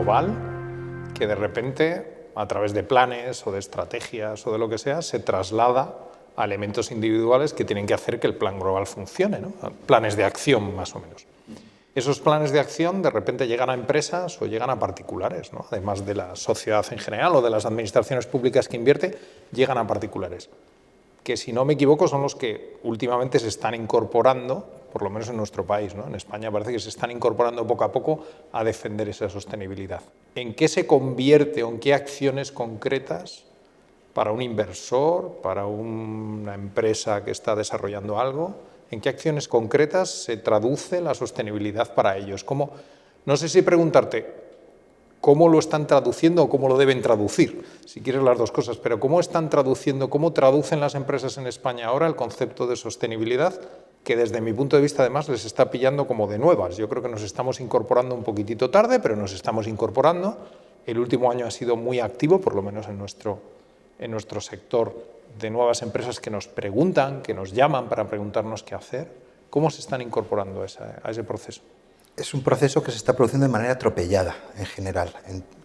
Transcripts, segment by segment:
global que de repente, a través de planes o de estrategias o de lo que sea, se traslada a elementos individuales que tienen que hacer que el plan global funcione, ¿no? Planes de acción, más o menos. Esos planes de acción de repente llegan a empresas o llegan a particulares, ¿no? Además de la sociedad en general o de las administraciones públicas que invierte, llegan a particulares, que si no me equivoco son los que últimamente se están incorporando, por lo menos en nuestro país, ¿no? En España parece que se están incorporando poco a poco a defender esa sostenibilidad. ¿En qué se convierte o en qué acciones concretas para un inversor, para una empresa que está desarrollando algo, en qué acciones concretas se traduce la sostenibilidad para ellos? ¿Cómo, no sé si preguntarte cómo lo están traduciendo o cómo lo deben traducir, si quieres las dos cosas, pero cómo están traduciendo, cómo traducen las empresas en España ahora el concepto de sostenibilidad, que desde mi punto de vista además les está pillando como de nuevas. Yo creo que nos estamos incorporando un poquitito tarde, pero nos estamos incorporando. El último año ha sido muy activo, por lo menos en nuestro sector, de nuevas empresas que nos preguntan, que nos llaman para preguntarnos qué hacer. ¿Cómo se están incorporando a ese proceso? Es un proceso que se está produciendo de manera atropellada en general,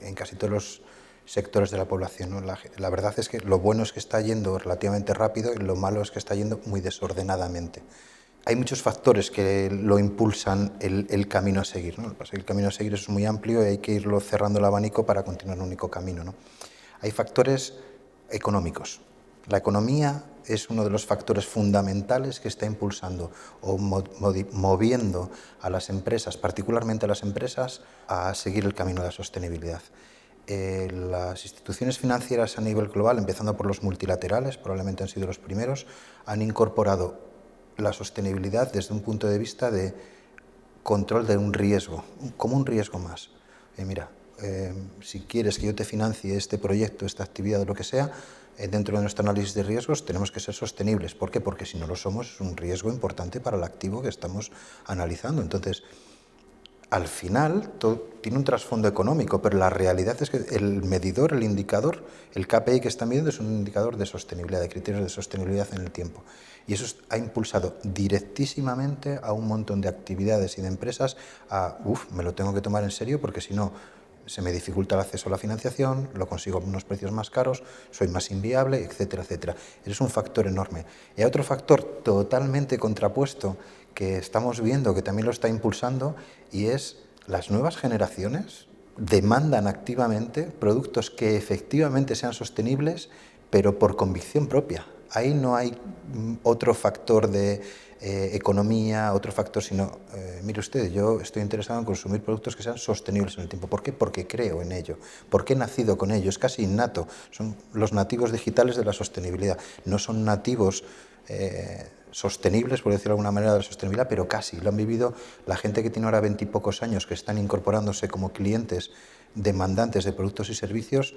en casi todos los sectores de la población, ¿no? La verdad es que lo bueno es que está yendo relativamente rápido y lo malo es que está yendo muy desordenadamente. Hay muchos factores que lo impulsan el camino a seguir, ¿no? El camino a seguir es muy amplio y hay que irlo cerrando el abanico para continuar un único camino, ¿no? Hay factores económicos. La economía es uno de los factores fundamentales que está impulsando o moviendo a las empresas, particularmente a las empresas, a seguir el camino de la sostenibilidad. Las instituciones financieras a nivel global, empezando por los multilaterales, probablemente han sido los primeros, han incorporado la sostenibilidad desde un punto de vista de control de un riesgo, como un riesgo más. Mira, si quieres que yo te financie este proyecto, esta actividad o lo que sea, dentro de nuestro análisis de riesgos tenemos que ser sostenibles. ¿Por qué? Porque si no lo somos es un riesgo importante para el activo que estamos analizando. Entonces, al final todo tiene un trasfondo económico, pero la realidad es que el medidor, el indicador, el KPI que están midiendo es un indicador de sostenibilidad, de criterios de sostenibilidad en el tiempo. Y eso ha impulsado directísimamente a un montón de actividades y de empresas a, me lo tengo que tomar en serio porque si no se me dificulta el acceso a la financiación, lo consigo a unos precios más caros, soy más inviable, etcétera, etcétera. Es un factor enorme. Y hay otro factor totalmente contrapuesto que estamos viendo que también lo está impulsando y es las nuevas generaciones demandan activamente productos que efectivamente sean sostenibles, pero por convicción propia. Ahí no hay otro factor de economía, otro factor, sino, mire usted, yo estoy interesado en consumir productos que sean sostenibles en el tiempo. ¿Por qué? Porque creo en ello, porque he nacido con ello, es casi innato. Son los nativos digitales de la sostenibilidad, no son nativos sostenibles, por decirlo de alguna manera, de la sostenibilidad, pero casi. Lo han vivido la gente que tiene ahora 20 y pocos años, que están incorporándose como clientes demandantes de productos y servicios.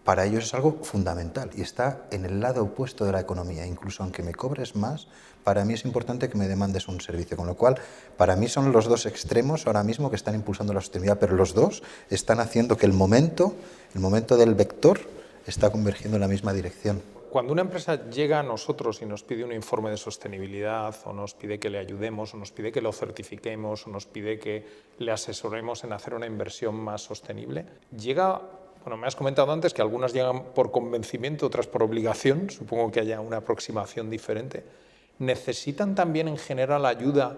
Para ellos es algo fundamental y está en el lado opuesto de la economía. Incluso aunque me cobres más, para mí es importante que me demandes un servicio. Con lo cual, para mí son los dos extremos ahora mismo que están impulsando la sostenibilidad, pero los dos están haciendo que el momento del vector está convergiendo en la misma dirección. Cuando una empresa llega a nosotros y nos pide un informe de sostenibilidad o nos pide que le ayudemos o nos pide que lo certifiquemos o nos pide que le asesoremos en hacer una inversión más sostenible, llega... Bueno, me has comentado antes que algunas llegan por convencimiento, otras por obligación, supongo que haya una aproximación diferente. ¿Necesitan también en general ayuda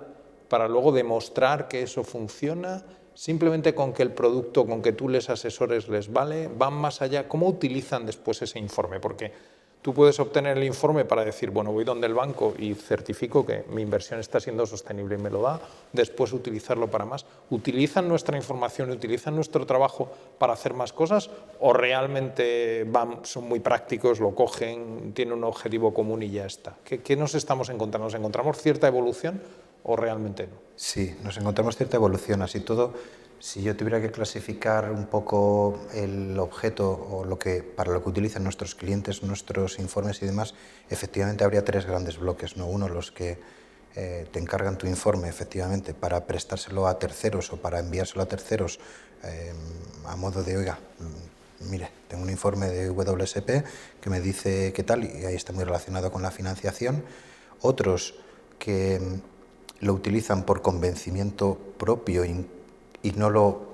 para luego demostrar que eso funciona? ¿Simplemente con que el producto, con que tú les asesores les vale? ¿Van más allá? ¿Cómo utilizan después ese informe? Porque tú puedes obtener el informe para decir, bueno, voy donde el banco y certifico que mi inversión está siendo sostenible y me lo da, después utilizarlo para más. ¿Utilizan nuestra información, utilizan nuestro trabajo para hacer más cosas o realmente son muy prácticos, lo cogen, tienen un objetivo común y ya está? ¿Qué nos estamos encontrando? ¿Nos encontramos cierta evolución o realmente no? Sí, nos encontramos cierta evolución, así todo. Si yo tuviera que clasificar un poco el objeto o para lo que utilizan nuestros clientes, nuestros informes y demás, efectivamente habría tres grandes bloques, ¿no? Uno, los que te encargan tu informe, efectivamente, para prestárselo a terceros o para enviárselo a terceros a modo de, oiga, mire, tengo un informe de WSP que me dice qué tal, y ahí está muy relacionado con la financiación. Otros que lo utilizan por convencimiento propio y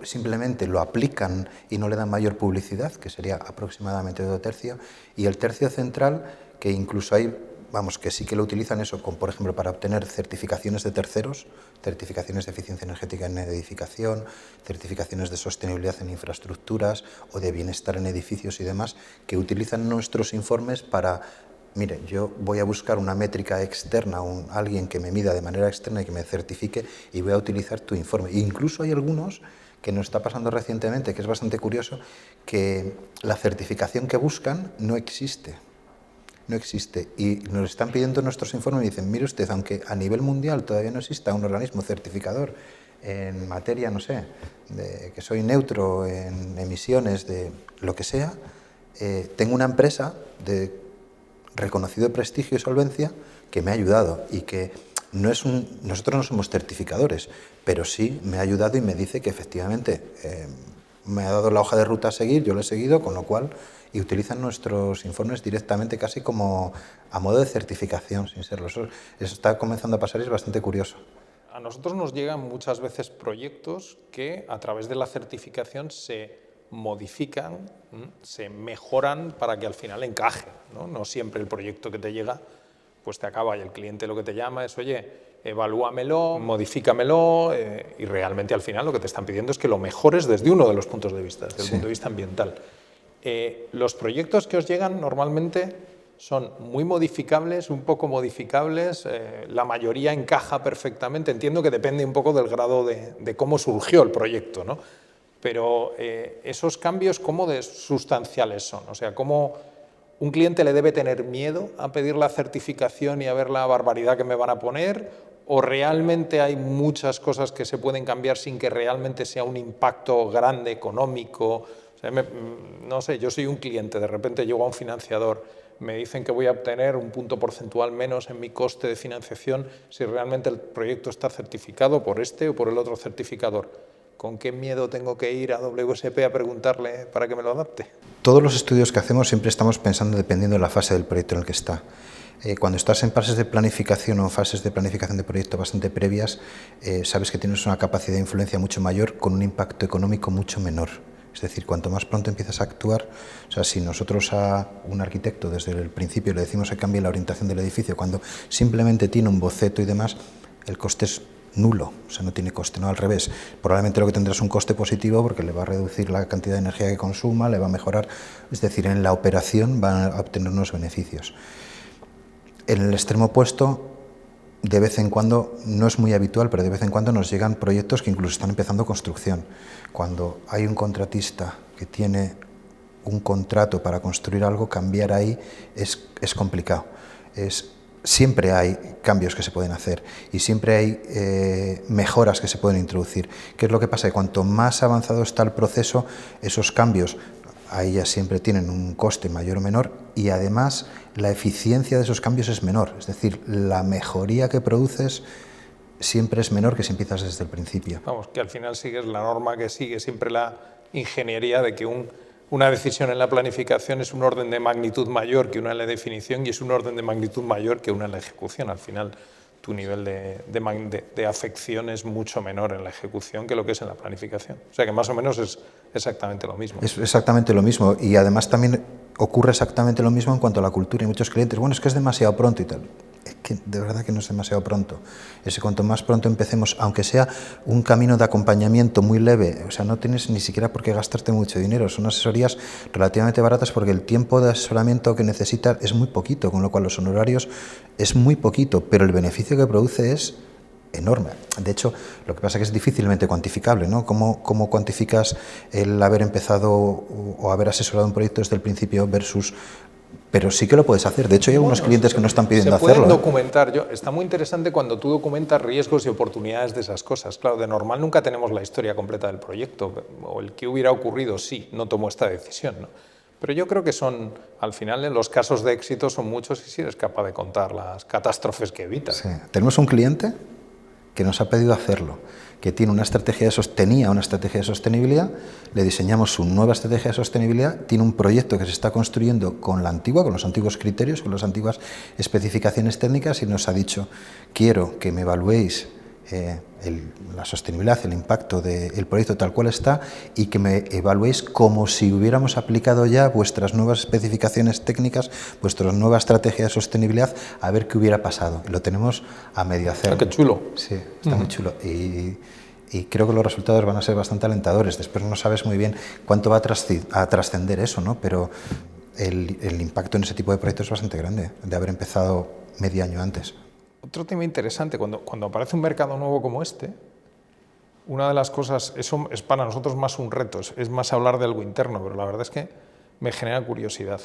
simplemente lo aplican y no le dan mayor publicidad, que sería aproximadamente 2/3, y el tercio central, que incluso hay, vamos, que sí que lo utilizan eso, como por ejemplo para obtener certificaciones de terceros, certificaciones de eficiencia energética en edificación, certificaciones de sostenibilidad en infraestructuras o de bienestar en edificios y demás, que utilizan nuestros informes para... Mire, yo voy a buscar una métrica externa, alguien que me mida de manera externa y que me certifique, y voy a utilizar tu informe. E incluso hay algunos que nos está pasando recientemente, que es bastante curioso, que la certificación que buscan no existe. No existe. Y nos están pidiendo nuestros informes y dicen, mire usted, aunque a nivel mundial todavía no exista un organismo certificador en materia, no sé, de que soy neutro en emisiones de lo que sea, tengo una empresa de reconocido prestigio y solvencia que me ha ayudado y que nosotros no somos certificadores, pero sí me ha ayudado y me dice que efectivamente me ha dado la hoja de ruta a seguir, yo lo he seguido, con lo cual, y utilizan nuestros informes directamente casi como a modo de certificación, sin serlo. Eso está comenzando a pasar y es bastante curioso. A nosotros nos llegan muchas veces proyectos que a través de la certificación se modifican, se mejoran para que al final encaje, ¿no? No siempre el proyecto que te llega pues te acaba y el cliente lo que te llama es, oye, evalúamelo, modifícamelo, y realmente al final lo que te están pidiendo es que lo mejores desde uno de los puntos de vista, desde el punto de vista ambiental. Los proyectos que os llegan normalmente son muy modificables, un poco modificables, la mayoría encaja perfectamente, entiendo que depende un poco del grado de cómo surgió el proyecto, ¿no? Pero esos cambios, ¿cómo de sustanciales son? O sea, ¿cómo un cliente le debe tener miedo a pedir la certificación y a ver la barbaridad que me van a poner? ¿O realmente hay muchas cosas que se pueden cambiar sin que realmente sea un impacto grande, económico? O sea, no sé, yo soy un cliente, de repente llego a un financiador, me dicen que voy a obtener un punto porcentual menos en mi coste de financiación si realmente el proyecto está certificado por este o por el otro certificador. ¿Con qué miedo tengo que ir a WSP a preguntarle para que me lo adapte? Todos los estudios que hacemos siempre estamos pensando dependiendo de la fase del proyecto en el que está. Cuando estás en fases de planificación o en fases de planificación de proyecto bastante previas, sabes que tienes una capacidad de influencia mucho mayor con un impacto económico mucho menor. Es decir, cuanto más pronto empiezas a actuar, o sea, si nosotros a un arquitecto desde el principio le decimos que cambie la orientación del edificio, cuando simplemente tiene un boceto y demás, el coste es nulo, o sea, no tiene coste, no al revés. Probablemente lo que tendrá es un coste positivo porque le va a reducir la cantidad de energía que consuma, le va a mejorar, es decir, en la operación van a obtener unos beneficios. En el extremo opuesto, de vez en cuando, no es muy habitual, pero de vez en cuando nos llegan proyectos que incluso están empezando construcción. Cuando hay un contratista que tiene un contrato para construir algo, cambiar ahí es complicado. Siempre hay cambios que se pueden hacer y siempre hay mejoras que se pueden introducir. ¿Qué es lo que pasa? Que cuanto más avanzado está el proceso, esos cambios ahí ya siempre tienen un coste mayor o menor y además la eficiencia de esos cambios es menor. Es decir, la mejoría que produces siempre es menor que si empiezas desde el principio. Vamos, que al final sigues la norma que sigue siempre la ingeniería de que una decisión en la planificación es un orden de magnitud mayor que una en la definición y es un orden de magnitud mayor que una en la ejecución. Al final, tu nivel de afección es mucho menor en la ejecución que lo que es en la planificación. O sea que más o menos es exactamente lo mismo. Es exactamente lo mismo y además también ocurre exactamente lo mismo en cuanto a la cultura y muchos clientes. Bueno, es que es demasiado pronto y tal. Es que de verdad que no es demasiado pronto. Es que cuanto más pronto empecemos, aunque sea un camino de acompañamiento muy leve, o sea, no tienes ni siquiera por qué gastarte mucho dinero, son asesorías relativamente baratas porque el tiempo de asesoramiento que necesitas es muy poquito, con lo cual los honorarios es muy poquito, pero el beneficio que produce es enorme. De hecho, lo que pasa es que es difícilmente cuantificable, ¿no? ¿Cómo cuantificas el haber empezado o haber asesorado un proyecto desde el principio versus... Pero sí que lo puedes hacer. De hecho, hay algunos clientes que no están pidiendo hacerlo. Se pueden documentar. Está muy interesante cuando tú documentas riesgos y oportunidades de esas cosas. Claro, de normal nunca tenemos la historia completa del proyecto. O el que hubiera ocurrido, sí, no tomó esta decisión, ¿no? Pero yo creo que son, al final, los casos de éxito son muchos y sí eres capaz de contar las catástrofes que evitas. Sí. Tenemos un cliente que nos ha pedido hacerlo, que tenía una estrategia de sostenibilidad, le diseñamos su nueva estrategia de sostenibilidad, tiene un proyecto que se está construyendo con la antigua, con los antiguos criterios, con las antiguas especificaciones técnicas y nos ha dicho, quiero que me evaluéis la sostenibilidad, el impacto del proyecto tal cual está y que me evaluéis como si hubiéramos aplicado ya vuestras nuevas especificaciones técnicas, vuestra nueva estrategia de sostenibilidad, a ver qué hubiera pasado. Y lo tenemos a medio hacer. Ah, qué chulo. Sí, está muy chulo. Y creo que los resultados van a ser bastante alentadores. Después no sabes muy bien cuánto va a trascender eso, ¿no? Pero el impacto en ese tipo de proyectos es bastante grande, de haber empezado medio año antes. Otro tema interesante, cuando aparece un mercado nuevo como este, una de las cosas, eso es para nosotros más un reto, es más hablar de algo interno, pero la verdad es que me genera curiosidad.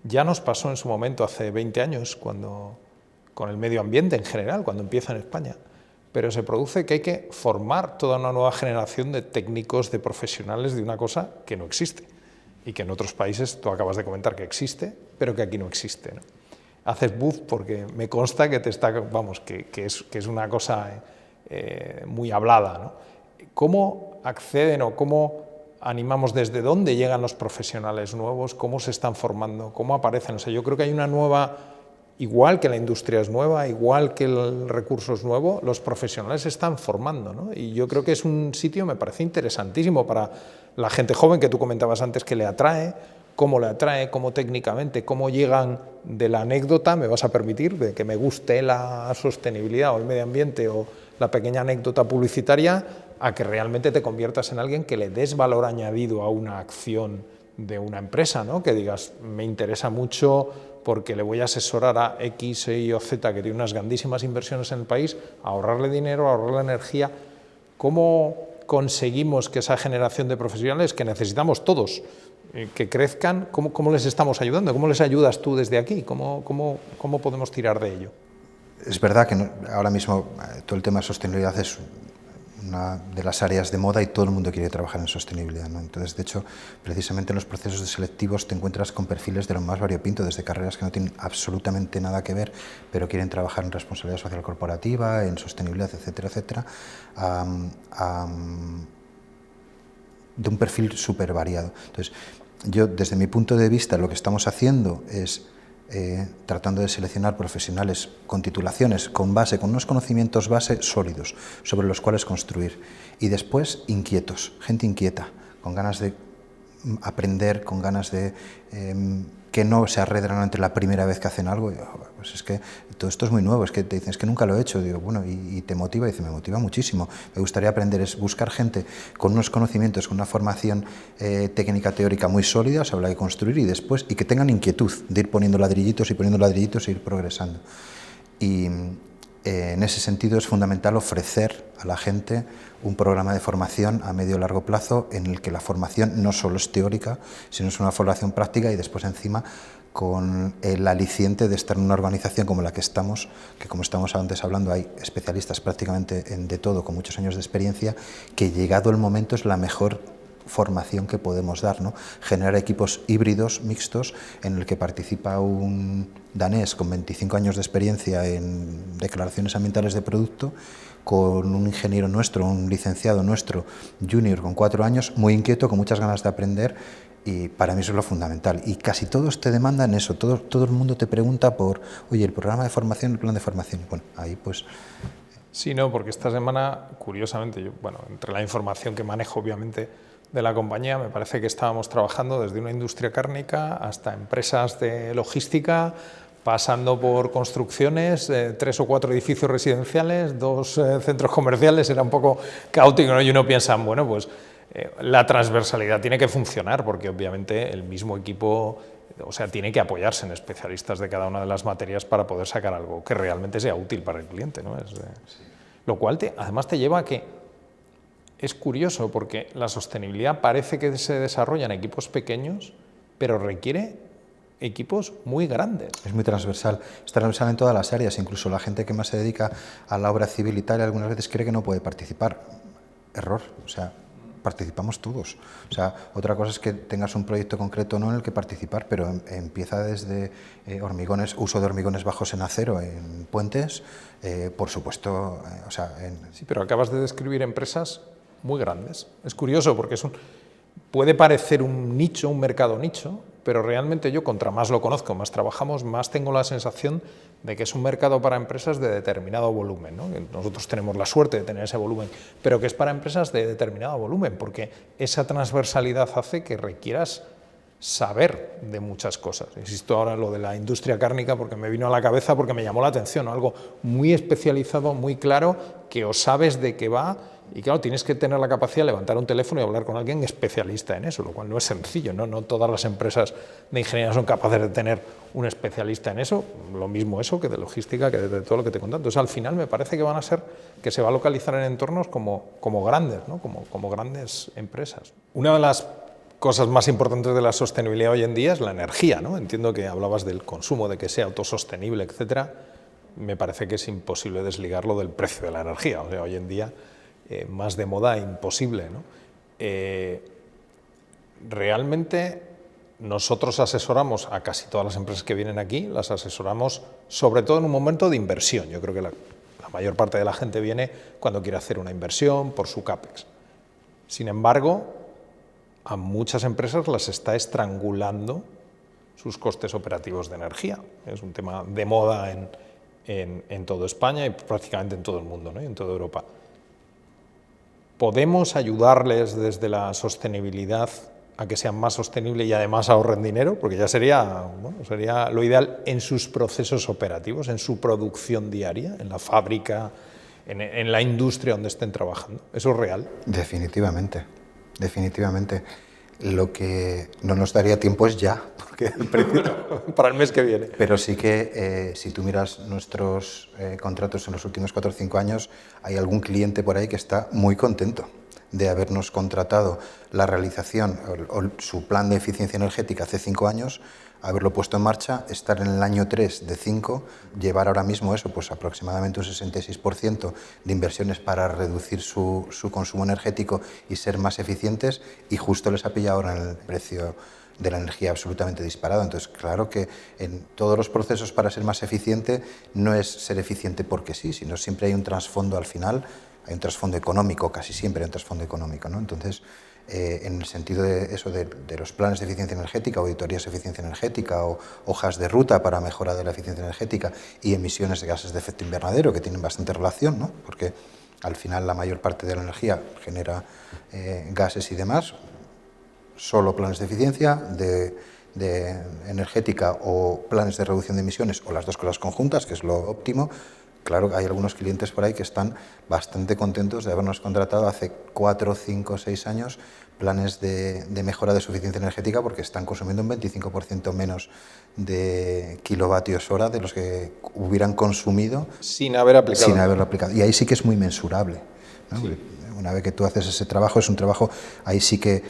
Ya nos pasó en su momento, hace 20 años, con el medio ambiente en general, cuando empieza en España, pero se produce que hay que formar toda una nueva generación de técnicos, de profesionales de una cosa que no existe y que en otros países, tú acabas de comentar que existe, pero que aquí no existe, ¿no? Haces buzz porque me consta que te está, vamos, que es una cosa muy hablada, ¿no? ¿Cómo acceden o cómo animamos, desde dónde llegan los profesionales nuevos, cómo se están formando, cómo aparecen? O sea, yo creo que hay una nueva, igual que la industria es nueva, igual que el recurso es nuevo, los profesionales se están formando, ¿no? Y yo creo que es un sitio, me parece interesantísimo para la gente joven que tú comentabas antes, que le atrae, cómo técnicamente, cómo llegan de la anécdota, me vas a permitir, de que me guste la sostenibilidad o el medio ambiente o la pequeña anécdota publicitaria, a que realmente te conviertas en alguien que le des valor añadido a una acción de una empresa, ¿no? Que digas, me interesa mucho porque le voy a asesorar a X, Y o Z, que tiene unas grandísimas inversiones en el país, a ahorrarle dinero, a ahorrarle energía. ¿Cómo conseguimos que esa generación de profesionales que necesitamos todos, que crezcan, cómo les estamos ayudando? ¿Cómo les ayudas tú desde aquí? ¿Cómo podemos tirar de ello? Es verdad que ahora mismo todo el tema de sostenibilidad es una de las áreas de moda y todo el mundo quiere trabajar en sostenibilidad, ¿no? Entonces, de hecho, precisamente en los procesos de selectivos te encuentras con perfiles de lo más variopinto, desde carreras que no tienen absolutamente nada que ver, pero quieren trabajar en responsabilidad social corporativa, en sostenibilidad, etcétera, etcétera, de un perfil súper variado. Entonces, yo, desde mi punto de vista, lo que estamos haciendo es tratando de seleccionar profesionales con titulaciones, con unos conocimientos base sólidos, sobre los cuales construir. Y después, inquietos, gente inquieta, con ganas de aprender, con ganas de que no se arredran ante la primera vez que hacen algo. Pues es que todo esto es muy nuevo, es que te dicen, es que nunca lo he hecho. Digo, bueno, y te motiva, y dice, me motiva muchísimo. Me gustaría aprender, es buscar gente con unos conocimientos, con una formación técnica teórica muy sólida, se habla de construir, y después, y que tengan inquietud de ir poniendo ladrillitos y ir progresando. Y en ese sentido es fundamental ofrecer a la gente un programa de formación a medio y largo plazo en el que la formación no solo es teórica, sino es una formación práctica, y después encima con el aliciente de estar en una organización como la que estamos, que como estamos antes hablando hay especialistas prácticamente de todo, con muchos años de experiencia, que llegado el momento es la mejor formación que podemos dar, ¿no? Generar equipos híbridos, mixtos, en el que participa un danés con 25 años de experiencia en declaraciones ambientales de producto, con un ingeniero nuestro, un licenciado nuestro, junior con 4 años, muy inquieto, con muchas ganas de aprender, y para mí eso es lo fundamental. Y casi todos te demandan eso, todo el mundo te pregunta por, oye, el programa de formación, el plan de formación, y bueno, ahí pues... Sí, no, porque esta semana, curiosamente, yo, bueno, entre la información que manejo, obviamente, de la compañía, me parece que estábamos trabajando desde una industria cárnica hasta empresas de logística, pasando por construcciones, 3 o 4 edificios residenciales, 2 centros comerciales, era un poco caótico, ¿no? Y uno piensa, bueno, pues la transversalidad tiene que funcionar, porque obviamente el mismo equipo, o sea, tiene que apoyarse en especialistas de cada una de las materias para poder sacar algo que realmente sea útil para el cliente, ¿no? Lo cual además te lleva a que es curioso, porque la sostenibilidad parece que se desarrolla en equipos pequeños, pero requiere equipos muy grandes. Es muy transversal, es transversal en todas las áreas, incluso la gente que más se dedica a la obra civil y tal, algunas veces cree que no puede participar. Error, o sea, participamos todos. O sea, otra cosa es que tengas un proyecto concreto no en el que participar, pero empieza desde hormigones, uso de hormigones bajos en acero en puentes, por supuesto, o sea... Sí, pero acabas de describir empresas muy grandes. Es curioso porque puede parecer un nicho, un mercado nicho, pero realmente yo, contra más lo conozco, más trabajamos, más tengo la sensación de que es un mercado para empresas de determinado volumen, ¿no? Nosotros tenemos la suerte de tener ese volumen, pero que es para empresas de determinado volumen, porque esa transversalidad hace que requieras saber de muchas cosas. Insisto ahora en lo de la industria cárnica porque me vino a la cabeza, porque me llamó la atención, ¿no? Algo muy especializado, muy claro, que o sabes de qué va, y claro, tienes que tener la capacidad de levantar un teléfono y hablar con alguien especialista en eso, lo cual no es sencillo, ¿no? No todas las empresas de ingeniería son capaces de tener un especialista en eso, lo mismo eso que de logística, que de todo lo que te he contado. Entonces, al final me parece que van a ser, que se va a localizar en entornos como grandes, ¿no? Como grandes empresas. Una de las cosas más importantes de la sostenibilidad hoy en día es la energía, ¿no? Entiendo que hablabas del consumo, de que sea autosostenible, etcétera. Me parece que es imposible desligarlo del precio de la energía. O sea, hoy en día, más de moda, imposible, ¿no? Realmente nosotros asesoramos a casi todas las empresas que vienen aquí, las asesoramos sobre todo en un momento de inversión. Yo creo que la mayor parte de la gente viene cuando quiere hacer una inversión por su CAPEX. Sin embargo, a muchas empresas las está estrangulando sus costes operativos de energía. Es un tema de moda en toda España y prácticamente en todo el mundo, ¿no? Y en toda Europa. ¿Podemos ayudarles desde la sostenibilidad a que sean más sostenibles y además ahorren dinero? Porque ya sería lo ideal en sus procesos operativos, en su producción diaria, en la fábrica, en la industria donde estén trabajando. ¿Eso es real? Definitivamente, definitivamente. Lo que no nos daría tiempo es ya, porque el precio... para el mes que viene. Pero sí que si tú miras nuestros contratos en los últimos 4 o 5 años, hay algún cliente por ahí que está muy contento de habernos contratado la realización o su plan de eficiencia energética hace 5 años, haberlo puesto en marcha, estar en el año 3 de 5, llevar ahora mismo eso, pues aproximadamente un 66% de inversiones para reducir su consumo energético y ser más eficientes, y justo les ha pillado ahora en el precio de la energía absolutamente disparado. Entonces, claro que en todos los procesos para ser más eficiente no es ser eficiente porque sí, sino siempre hay un trasfondo al final, hay un trasfondo económico, casi siempre hay un trasfondo económico, ¿no? Entonces, en el sentido de eso, de los planes de eficiencia energética, auditorías de eficiencia energética o hojas de ruta para mejora de la eficiencia energética y emisiones de gases de efecto invernadero, que tienen bastante relación, ¿no? Porque al final la mayor parte de la energía genera gases y demás. Solo planes de eficiencia, de energética o planes de reducción de emisiones, o las dos cosas conjuntas, que es lo óptimo. Claro, hay algunos clientes por ahí que están bastante contentos de habernos contratado hace 4, 5, 6 años planes de mejora de su eficiencia energética, porque están consumiendo un 25% menos de kilovatios hora de los que hubieran consumido sin haberlo aplicado. Y ahí sí que es muy mensurable, ¿no? Sí. Una vez que tú haces ese trabajo, es un trabajo, ahí sí que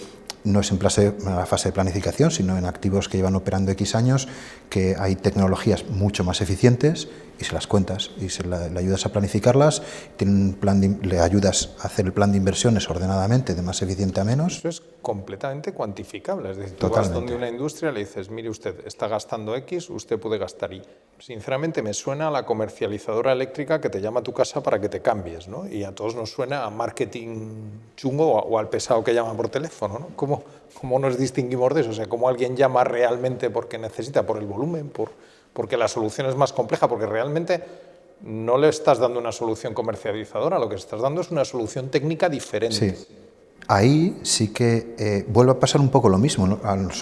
no es en la fase de planificación, sino en activos que llevan operando X años, que hay tecnologías mucho más eficientes y se las cuentas y le ayudas a planificarlas, le ayudas a hacer el plan de inversiones ordenadamente, de más eficiente a menos. Eso es completamente cuantificable. Es decir, tú vas donde una industria le dices, mire usted, está gastando X, usted puede gastar Y. Sinceramente me suena a la comercializadora eléctrica que te llama a tu casa para que te cambies, ¿no? Y a todos nos suena a marketing chungo o al pesado que llama por teléfono, ¿no? ¿Cómo nos distinguimos de eso? O sea, ¿cómo alguien llama realmente porque necesita, por el volumen, porque la solución es más compleja, porque realmente no le estás dando una solución comercializadora, lo que estás dando es una solución técnica diferente? Sí. Ahí sí que vuelve a pasar un poco lo mismo, ¿no?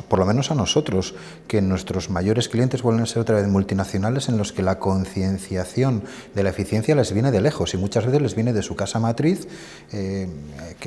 Por lo menos a nosotros, que nuestros mayores clientes vuelven a ser otra vez multinacionales en los que la concienciación de la eficiencia les viene de lejos y muchas veces les viene de su casa matriz, que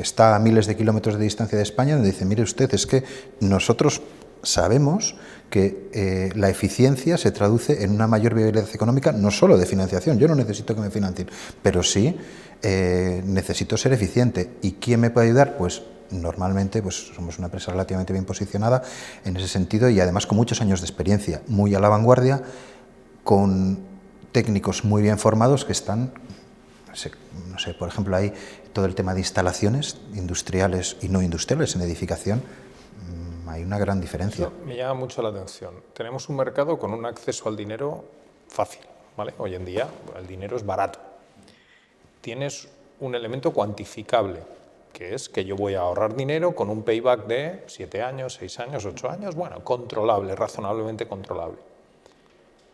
está a miles de kilómetros de distancia de España, donde dicen, mire usted, es que nosotros sabemos que la eficiencia se traduce en una mayor viabilidad económica, no solo de financiación, yo no necesito que me financien, pero sí necesito ser eficiente. ¿Y quién me puede ayudar? Pues normalmente pues somos una empresa relativamente bien posicionada en ese sentido y además con muchos años de experiencia, muy a la vanguardia, con técnicos muy bien formados que están, no sé, por ejemplo, hay todo el tema de instalaciones industriales y no industriales en edificación. Hay una gran diferencia. Eso me llama mucho la atención. Tenemos un mercado con un acceso al dinero fácil, ¿vale? Hoy en día el dinero es barato. Tienes un elemento cuantificable, que es que yo voy a ahorrar dinero con un payback de 7 años, 6 años, 8 años, bueno, controlable, razonablemente controlable.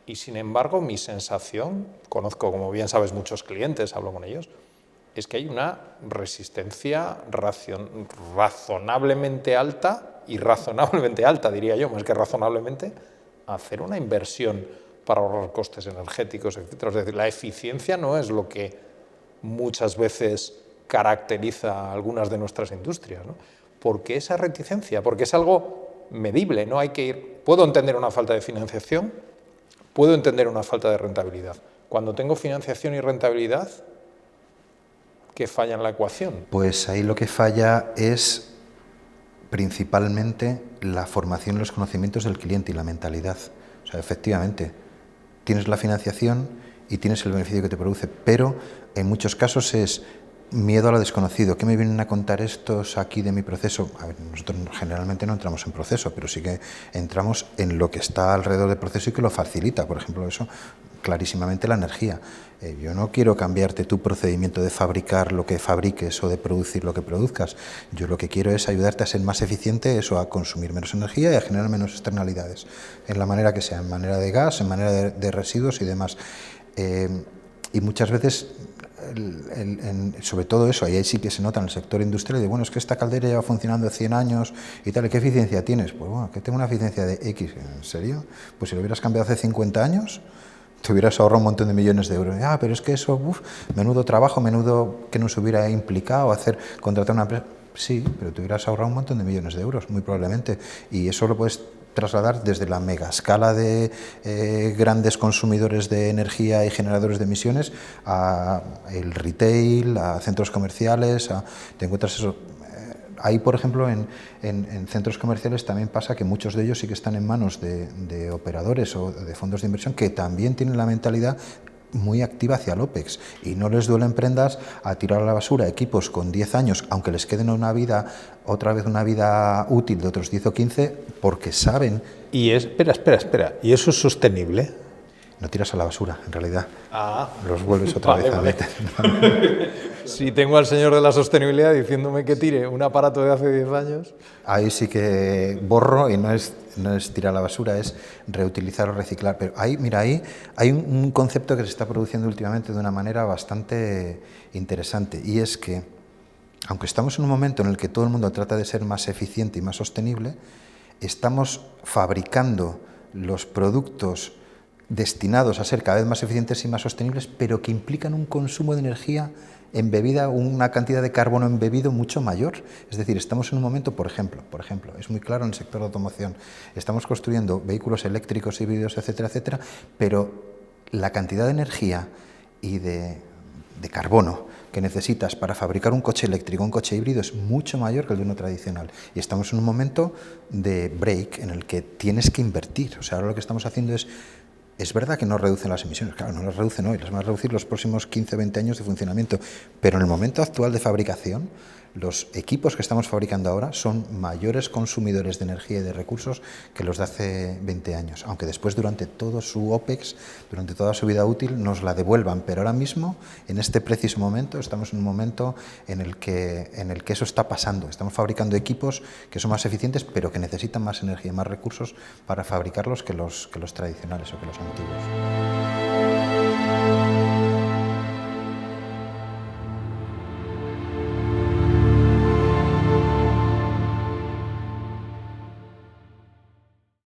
Y sin embargo, mi sensación, conozco, como bien sabes, muchos clientes, hablo con ellos, es que hay una resistencia razonablemente alta, irrazonablemente alta, diría yo, más que razonablemente, a hacer una inversión para ahorrar costes energéticos, etc. Es decir, la eficiencia no es lo que muchas veces caracteriza a algunas de nuestras industrias, ¿no? ¿Por qué esa reticencia? Porque es algo medible, no hay que ir... Puedo entender una falta de financiación, puedo entender una falta de rentabilidad. Cuando tengo financiación y rentabilidad, ¿qué falla en la ecuación? Pues ahí lo que falla es principalmente la formación y los conocimientos del cliente y la mentalidad. O sea, efectivamente, tienes la financiación y tienes el beneficio que te produce, pero en muchos casos es miedo a lo desconocido. ¿Qué me vienen a contar estos aquí de mi proceso? A ver, nosotros generalmente no entramos en proceso, pero sí que entramos en lo que está alrededor del proceso y que lo facilita. Por ejemplo, eso clarísimamente la energía. Yo no quiero cambiarte tu procedimiento de fabricar lo que fabriques o de producir lo que produzcas. Yo lo que quiero es ayudarte a ser más eficiente, eso, a consumir menos energía y a generar menos externalidades, en la manera que sea, en manera de gas, en manera de residuos y demás. Y muchas veces, sobre todo eso, ahí sí que se nota en el sector industrial, de bueno, es que esta caldera lleva funcionando 100 años y tal, ¿qué eficiencia tienes? Pues bueno, que tengo una eficiencia de X. ¿En serio? Pues si lo hubieras cambiado hace 50 años... te hubieras ahorrado un montón de millones de euros. Ah, pero es que eso, menudo trabajo, menudo que nos hubiera implicado contratar una empresa. Sí, pero te hubieras ahorrado un montón de millones de euros, muy probablemente. Y eso lo puedes trasladar desde la mega escala de grandes consumidores de energía y generadores de emisiones a el retail, a centros comerciales, te encuentras eso. Ahí, por ejemplo, en centros comerciales también pasa que muchos de ellos sí que están en manos de operadores o de fondos de inversión que también tienen la mentalidad muy activa hacia el OPEX y no les duelen prendas a tirar a la basura equipos con 10 años, aunque les queden otra vez una vida útil de otros 10 o 15, porque saben... Y espera, ¿y eso es sostenible? No tiras a la basura, en realidad. Ah, los vuelves otra vez a meter. Si tengo al señor de la sostenibilidad diciéndome que tire un aparato de hace 10 años... Ahí sí que borro y no es tirar a la basura, es reutilizar o reciclar. Pero ahí, mira, ahí hay un concepto que se está produciendo últimamente de una manera bastante interesante, y es que, aunque estamos en un momento en el que todo el mundo trata de ser más eficiente y más sostenible, estamos fabricando los productos destinados a ser cada vez más eficientes y más sostenibles, pero que implican un consumo de energía embebida, una cantidad de carbono embebido mucho mayor. Es decir, estamos en un momento, por ejemplo, es muy claro en el sector de automoción, estamos construyendo vehículos eléctricos, híbridos, etcétera, etcétera, pero la cantidad de energía y de carbono que necesitas para fabricar un coche eléctrico, un coche híbrido, es mucho mayor que el de uno tradicional. Y estamos en un momento de break en el que tienes que invertir. O sea, ahora lo que estamos haciendo es verdad que no reducen las emisiones, claro, no las reducen hoy, las van a reducir los próximos 15 o 20 años de funcionamiento, pero en el momento actual de fabricación, los equipos que estamos fabricando ahora son mayores consumidores de energía y de recursos que los de hace 20 años, aunque después durante todo su OPEX, durante toda su vida útil, nos la devuelvan, pero ahora mismo, en este preciso momento, estamos en un momento en el que eso está pasando. Estamos fabricando equipos que son más eficientes, pero que necesitan más energía y más recursos para fabricarlos que los tradicionales o que los antiguos.